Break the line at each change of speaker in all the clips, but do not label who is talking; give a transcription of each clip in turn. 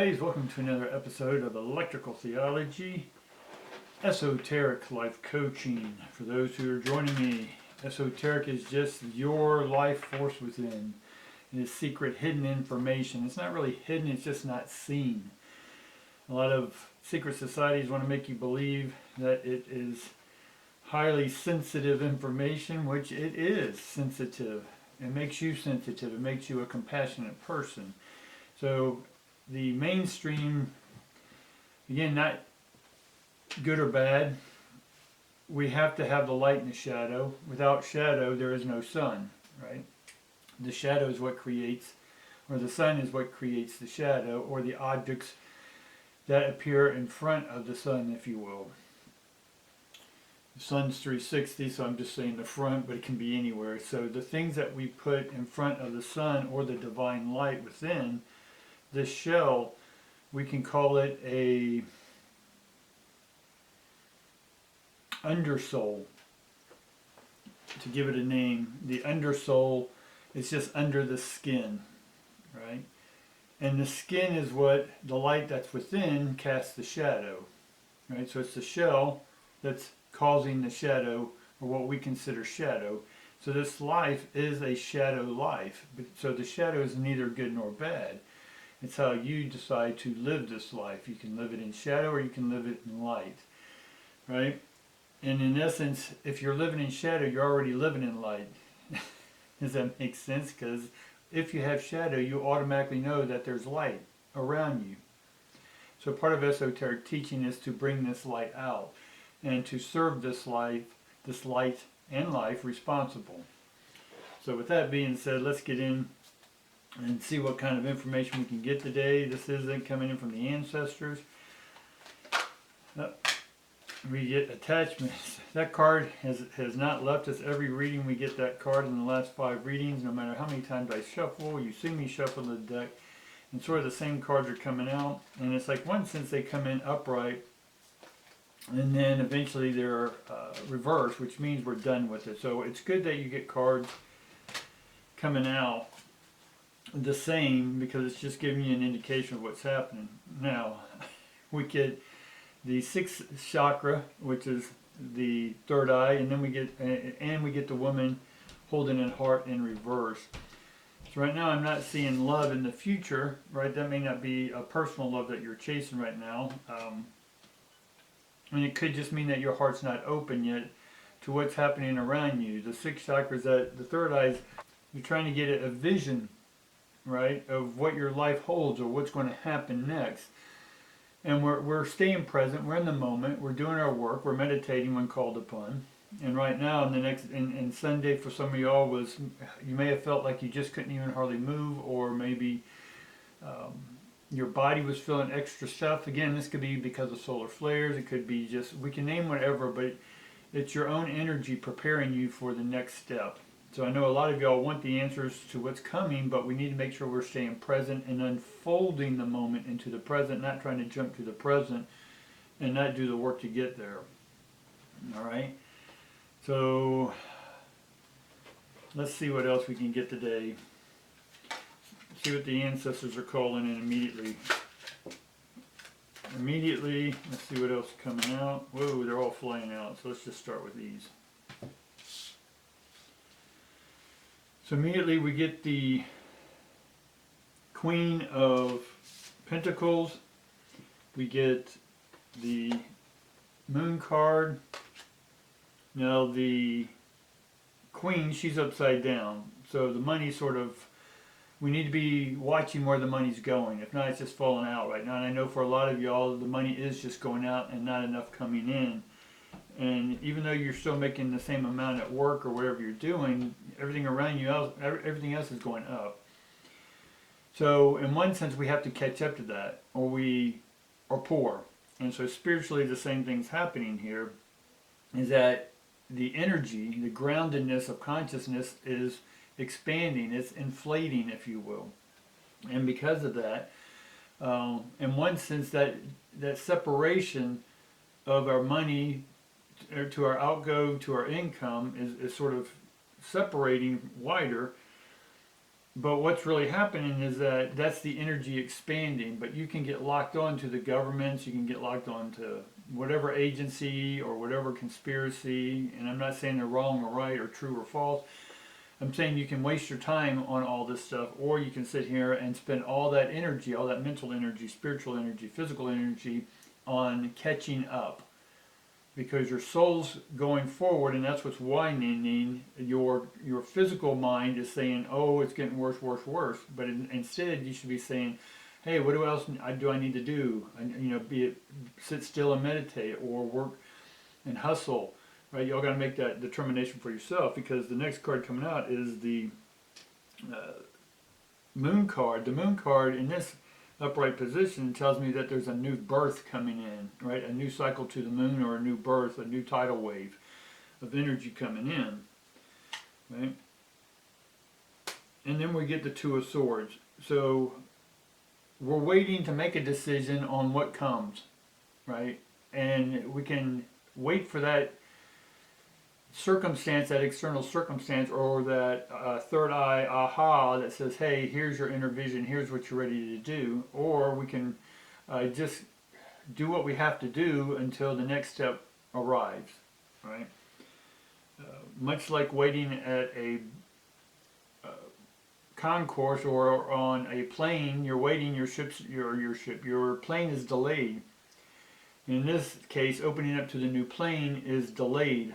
guys, welcome to another episode of Electrical Theology, Esoteric Life Coaching. For those who are joining me, Esoteric is just your life force within. It is secret, hidden information. It's not really hidden, it's just not seen. A lot of secret societies want to make you believe that it is highly sensitive information, which it is sensitive. It makes you sensitive. It makes you a compassionate person. So the mainstream, again, not good or bad, we have to have the light and the shadow. Without shadow, there is no sun, right? The shadow is what creates, or the sun is what creates the shadow, or the objects that appear in front of the sun, if you will. The sun's 360, so I'm just saying the front, but it can be anywhere. So the things that we put in front of the sun or the divine light within this shell, we can call it a undersoul. To give it a name, the undersoul is just under the skin, right? And the skin is what the light that's within casts the shadow, right? So it's the shell that's causing the shadow, or what we consider shadow. So this life is a shadow life. So the shadow is neither good nor bad. It's how you decide to live this life. You can live it in shadow or you can live it in light, right? And in essence, if you're living in shadow, you're already living in light. Does that make sense? Because if you have shadow, you automatically know that there's light around you. So part of esoteric teaching is to bring this light out and to serve this light and life responsible. So with that being said, let's get in and see what kind of information we can get today. This isn't coming in from the ancestors. We get attachments. That card has not left us every reading. We get that card in the last 5 readings, no matter how many times I shuffle. You see me shuffle the deck, and sort of the same cards are coming out. And it's like one sense they come in upright, and then eventually they're reversed, which means we're done with it. So it's good that you get cards coming out the same, because it's just giving you an indication of what's happening. Now, we get the 6th chakra, which is the third eye, and then we get the woman holding a heart in reverse. So right now I'm not seeing love in the future, right? That may not be a personal love that you're chasing right now. And it could just mean that your heart's not open yet to what's happening around you. The 6th chakra is that the third eye is you're trying to get a vision, right, of what your life holds or what's going to happen next. And we're staying present, we're in the moment, we're doing our work, we're meditating when called upon. And right now, in Sunday for some of y'all was, you may have felt like you just couldn't even hardly move, or maybe your body was feeling extra stuff. Again, this could be because of solar flares, it could be just, we can name whatever, but it's your own energy preparing you for the next step. So I know a lot of y'all want the answers to what's coming, but we need to make sure we're staying present and unfolding the moment into the present, not trying to jump to the present and not do the work to get there. All right? So let's see what else we can get today. See what the ancestors are calling in immediately. Let's see what else is coming out. Whoa, they're all flying out. So let's just start with these. So immediately we get the Queen of Pentacles, we get the Moon card. Now the Queen, she's upside down, so the money sort of, we need to be watching where the money's going. If not, it's just falling out right now. And I know for a lot of y'all, the money is just going out and not enough coming in. And even though you're still making the same amount at work or whatever you're doing, everything around you else, everything else is going up. So in one sense, we have to catch up to that, or we are poor. And so spiritually, the same thing's happening here, is that the energy, the groundedness of consciousness is expanding, it's inflating, if you will. And because of that, in one sense, that separation of our money to our outgo to our income is sort of separating wider. But what's really happening is that that's the energy expanding, but you can get locked on to the governments, you can get locked on to whatever agency or whatever conspiracy, and I'm not saying they're wrong or right or true or false. I'm saying you can waste your time on all this stuff, or you can sit here and spend all that energy, all that mental energy, spiritual energy, physical energy on catching up. Because your soul's going forward, and that's what's whining. Your physical mind is saying, "Oh, it's getting worse, worse, worse." But instead, you should be saying, "Hey, what else do I need to do? Be it sit still and meditate, or work and hustle." Right? Y'all got to make that determination for yourself, because the next card coming out is the Moon card. The Moon card in this upright position tells me that there's a new birth coming in, right? A new cycle to the moon, or a new birth, a new tidal wave of energy coming in, right? And then we get the Two of Swords. So we're waiting to make a decision on what comes, right? And we can wait for that circumstance, that external circumstance, or that third eye aha that says, hey, here's your inner vision, here's what you're ready to do. Or we can just do what we have to do until the next step arrives, right? Much like waiting at a concourse or on a plane, you're waiting, your plane is delayed. In this case, opening up to the new plane is delayed.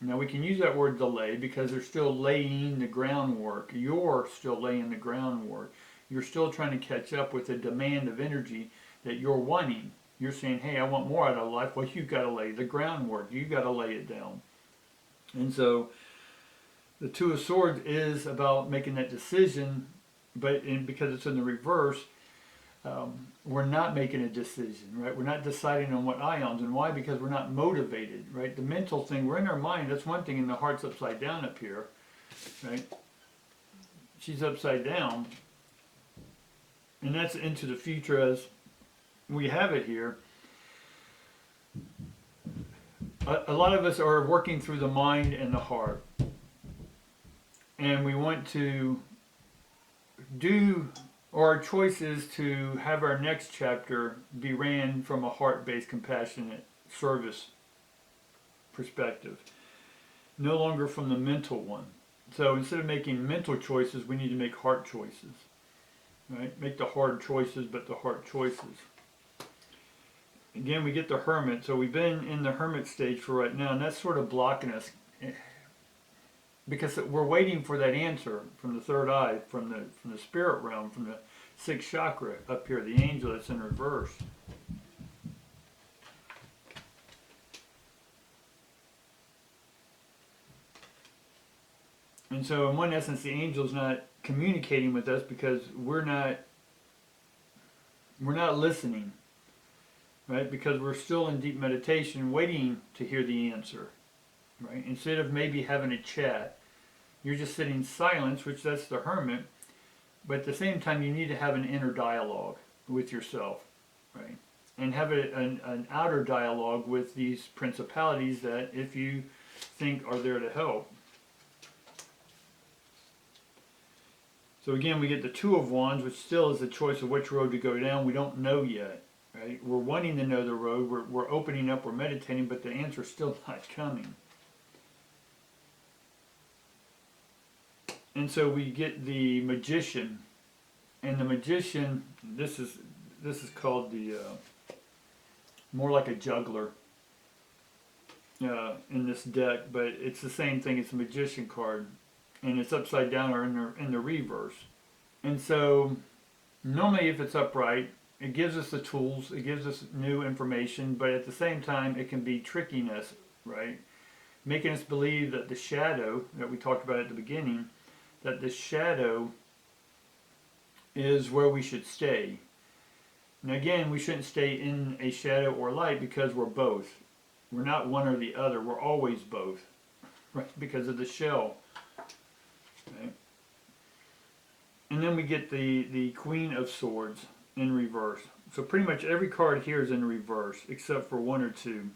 Now we can use that word delay because they're still laying the groundwork. You're still laying the groundwork. You're still trying to catch up with the demand of energy that you're wanting. You're saying, hey, I want more out of life. Well, you've got to lay the groundwork. You've got to lay it down. And so the Two of Swords is about making that decision, but because it's in the reverse, we're not making a decision, right? We're not deciding on what ions, and why? Because we're not motivated, right? The mental thing, we're in our mind, that's one thing, and the heart's upside down up here, right? She's upside down, and that's into the future as we have it here. A lot of us are working through the mind and the heart, and we want to do, or our choice is to have our next chapter be ran from a heart-based, compassionate service perspective, no longer from the mental one. So instead of making mental choices, we need to make heart choices, right? Make the hard choices, but the heart choices. Again, we get the Hermit. So we've been in the Hermit stage for right now, and that's sort of blocking us because we're waiting for that answer from the third eye, from the spirit realm, from the sixth chakra up here, the angel that's in reverse. And so in one essence, the angel's not communicating with us because we're not listening, right? Because we're still in deep meditation waiting to hear the answer, right? Instead of maybe having a chat, you're just sitting in silence, which that's the Hermit, but at the same time you need to have an inner dialogue with yourself, right? And have an outer dialogue with these principalities that, if you think, are there to help. So again, we get the Two of Wands, which still is a choice of which road to go down. We don't know yet, right? We're wanting to know the road. We're opening up, we're meditating, but the answer's still not coming. And so we get the Magician, and the Magician, this is called the more like a juggler in this deck, but it's the same thing. It's a Magician card, and it's upside down or in the reverse. And so normally, if it's upright, it gives us the tools, it gives us new information, but at the same time, it can be tricking us, right? Making us believe that the shadow that we talked about at the beginning, that the shadow is where we should stay. And again, we shouldn't stay in a shadow or light because we're both. We're not one or the other. We're always both, right? Because of the shell. Okay? And then we get the Queen of Swords in reverse. So pretty much every card here is in reverse except for one or two.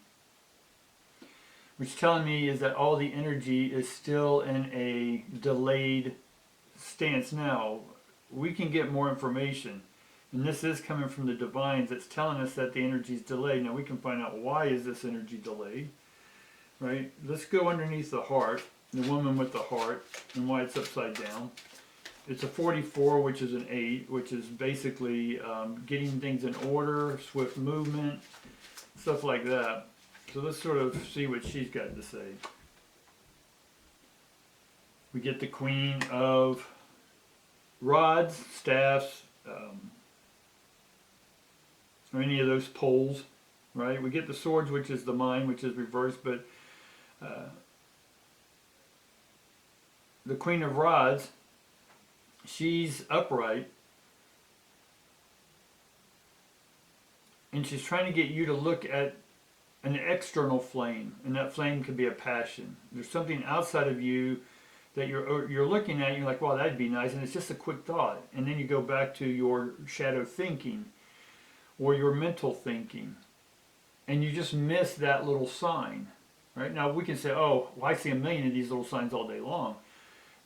Which telling me is that all the energy is still in a delayed stance now. we can get more information. And this is coming from the divines. It's telling us that the energy is delayed. Now we can find out why is this energy delayed, right? Let's go underneath the heart, the woman with the heart, and why it's upside down. It's a 44, which is an 8, which is basically getting things in order, swift movement, stuff like that. So let's sort of see what she's got to say. We get the Queen of Rods, Staffs, or any of those poles, right? We get the Swords, which is the mind, which is reversed, but the Queen of Rods, she's upright, and she's trying to get you to look at an external flame, and that flame could be a passion. There's something outside of you that you're looking at, and you're like, wow, that'd be nice, and it's just a quick thought. And then you go back to your shadow thinking or your mental thinking, and you just miss that little sign, right? Now we can say, oh, well, I see a million of these little signs all day long,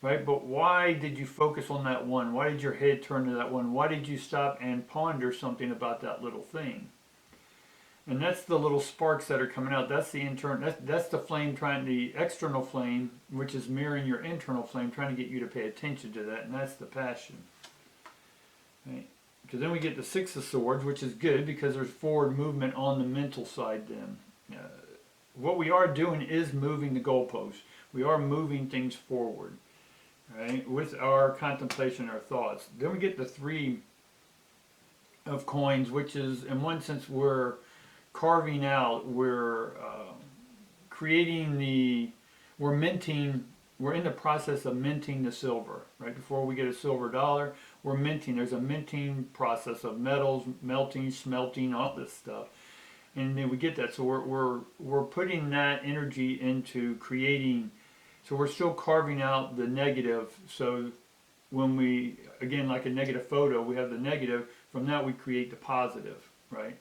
right? But why did you focus on that one? Why did your head turn to that one? Why did you stop and ponder something about that little thing? And that's the little sparks that are coming out. That's the internal. That's the flame the external flame, which is mirroring your internal flame, trying to get you to pay attention to that, and that's the passion. Right? Because then we get the Six of Swords, which is good because there's forward movement on the mental side. Then, what we are doing is moving the goalposts. We are moving things forward, right? With our contemplation, our thoughts. Then we get the Three of Coins, which is, in one sense, we're carving out, we're we're minting, we're in the process of minting the silver, right? Before we get a silver dollar, we're minting. There's a minting process of metals, melting, smelting, all this stuff. And then we get that. So we're putting that energy into creating, so we're still carving out the negative. So when we, again, like a negative photo, we have the negative, from that we create the positive, right?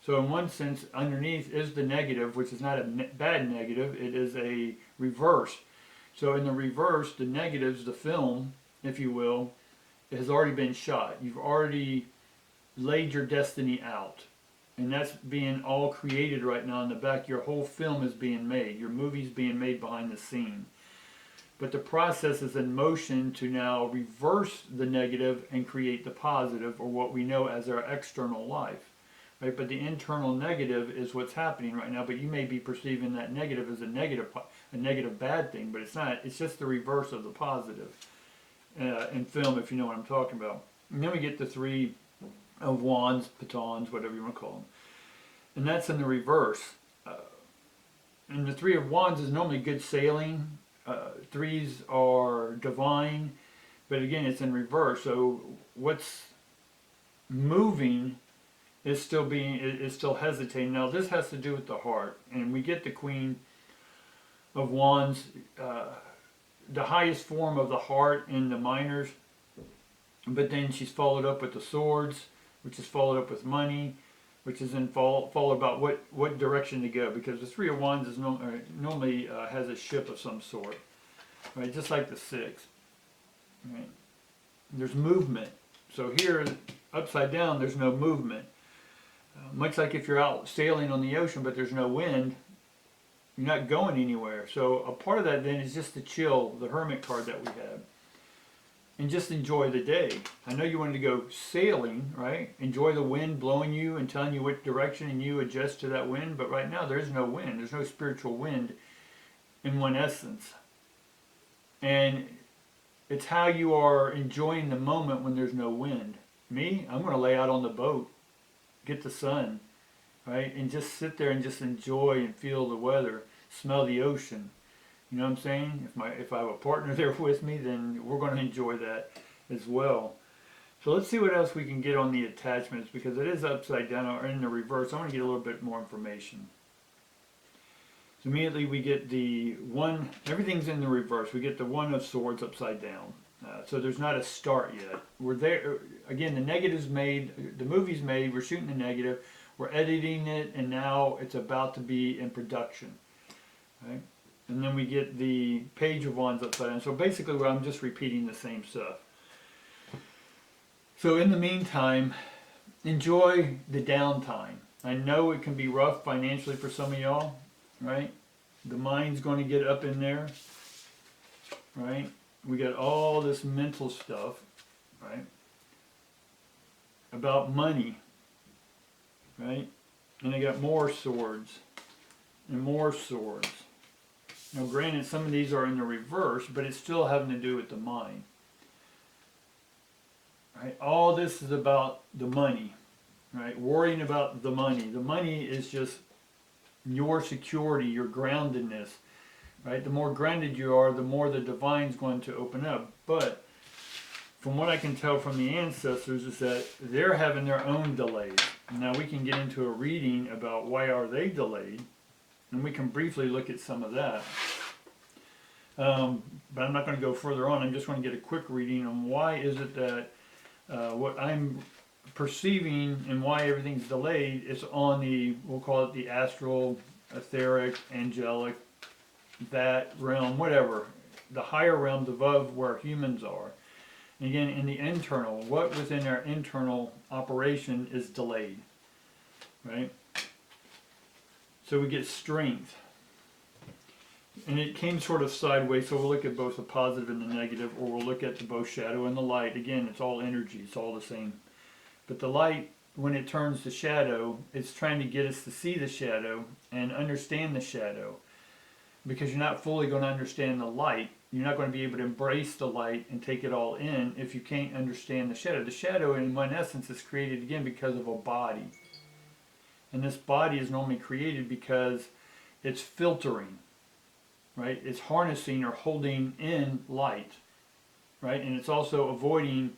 So in one sense, underneath is the negative, which is not a bad negative, it is a reverse. So in the reverse, the negatives, the film, if you will, has already been shot. You've already laid your destiny out. And that's being all created right now in the back. Your whole film is being made. Your movie's being made behind the scene. But the process is in motion to now reverse the negative and create the positive, or what we know as our external life. Right? But the internal negative is what's happening right now. But you may be perceiving that negative as a negative bad thing, but it's not. It's just the reverse of the positive in film, if you know what I'm talking about. And then we get the Three of Wands, batons, whatever you want to call them, and that's in the reverse. And the Three of Wands is normally good sailing. Threes are divine, but again, it's in reverse. So what's moving is still hesitating. Now this has to do with the heart, and we get the Queen of Wands, the highest form of the heart in the minors, but then she's followed up with the Swords, which is followed up with money, which is then followed about what direction to go, because the Three of Wands is normally has a ship of some sort, right? Just like the Six, right? There's movement. So here, upside down, there's no movement. Much like if you're out sailing on the ocean, but there's no wind, you're not going anywhere. So a part of that then is just to chill, the Hermit card that we have, and just enjoy the day. I know you wanted to go sailing, right? Enjoy the wind blowing you and telling you what direction, and you adjust to that wind. But right now there's no wind. There's no spiritual wind in one essence. And it's how you are enjoying the moment when there's no wind. Me, I'm going to lay out on the boat, get the sun, right? And just sit there and just enjoy and feel the weather, smell the ocean. You know what I'm saying? If I have a partner there with me, then we're going to enjoy that as well. So let's see what else we can get on the attachments, because it is upside down or in the reverse. I want to get a little bit more information. So immediately we get the one, everything's in the reverse. We get the One of Swords upside down. So there's not a start yet. We're there, again, the negative's made, the movie's made, we're shooting the negative, we're editing it, and now it's about to be in production. Right? And then we get the Page of Wands upside down. So basically I'm just repeating the same stuff. So in the meantime, enjoy the downtime. I know it can be rough financially for some of y'all, right? The mind's going to get up in there, right? We got all this mental stuff, right? About money, right? And they got more swords and more swords. Now granted, some of these are in the reverse, but it's still having to do with the mind. Right? All this is about the money, right? Worrying about the money. The money is just your security, your groundedness, right? The more grounded you are, the more the divine's going to open up. But from what I can tell from the ancestors is that they're having their own delays. Now we can get into a reading about why are they delayed, and we can briefly look at some of that. But I'm not going to go further on. I'm just going to get a quick reading on why is it that what I'm perceiving and why everything's delayed is on the, we'll call it the astral, etheric, angelic, that realm, whatever, the higher realms above where humans are. And again, in the internal, what within our internal operation is delayed, right? So we get strength. And it came sort of sideways, so we'll look at both the positive and the negative, or we'll look at the both shadow and the light. Again, it's all energy, it's all the same. But the light, when it turns to shadow, it's trying to get us to see the shadow and understand the shadow. Because you're not fully going to understand the light. You're not going to be able to embrace the light and take it all in if you can't understand the shadow. The shadow, in one essence, is created again because of a body. And this body is normally created because it's filtering. Right? It's harnessing or holding in light, right? And it's also avoiding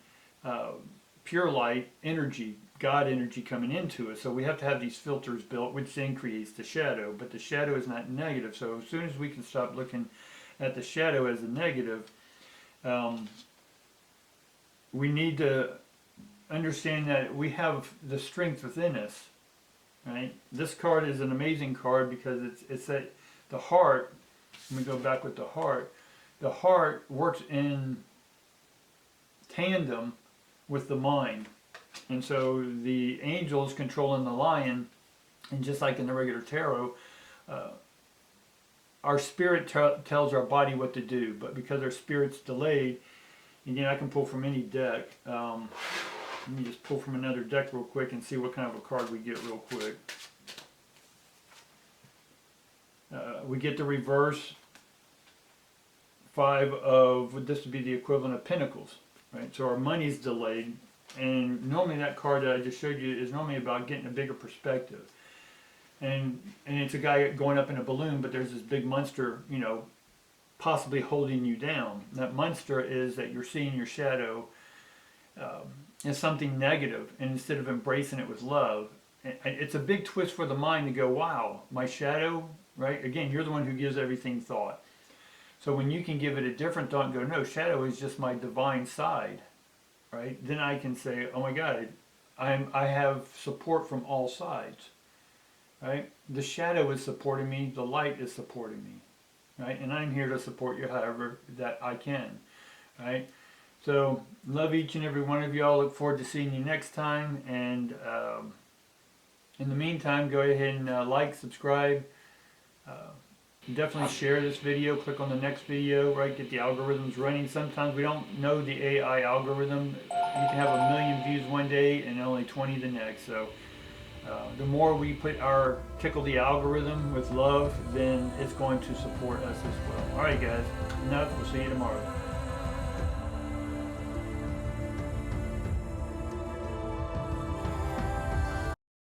pure light energy, God energy coming into it. So we have to have these filters built, which then creates the shadow. But the shadow is not negative. So as soon as we can stop looking at the shadow as a negative, we need to understand that we have the strength within us, right? This card is an amazing card because it's that the heart. Let me go back with the heart. The heart works in tandem with the mind. And so the angels controlling the lion, and just like in the regular tarot, our spirit tells our body what to do. But because our spirit's delayed, again, I can pull from any deck. Let me just pull from another deck real quick and see what kind of a card we get real quick. We get the reverse 5 of, this would be the equivalent of Pentacles, right? So our money's delayed, and normally that card that I just showed you is normally about getting a bigger perspective. And it's a guy going up in a balloon, but there's this big monster, you know, possibly holding you down. That monster is that you're seeing your shadow as something negative, and instead of embracing it with love, it's a big twist for the mind to go, wow, my shadow, right? Again, you're the one who gives everything thought. So when you can give it a different thought and go, no, shadow is just my divine side, right? Then I can say, oh my God, I have support from all sides, right? The shadow is supporting me, the light is supporting me, right? And I'm here to support you however that I can, right? So love each and every one of y'all. Look forward to seeing you next time. And in the meantime, go ahead and like, subscribe. Definitely share this video. Click on the next video, right? Get the algorithms running. Sometimes we don't know the AI algorithm. You can have 1 million views one day and only 20 the next. So the more we tickle the algorithm with love, then it's going to support us as well. All right, guys. Enough. We'll see you tomorrow.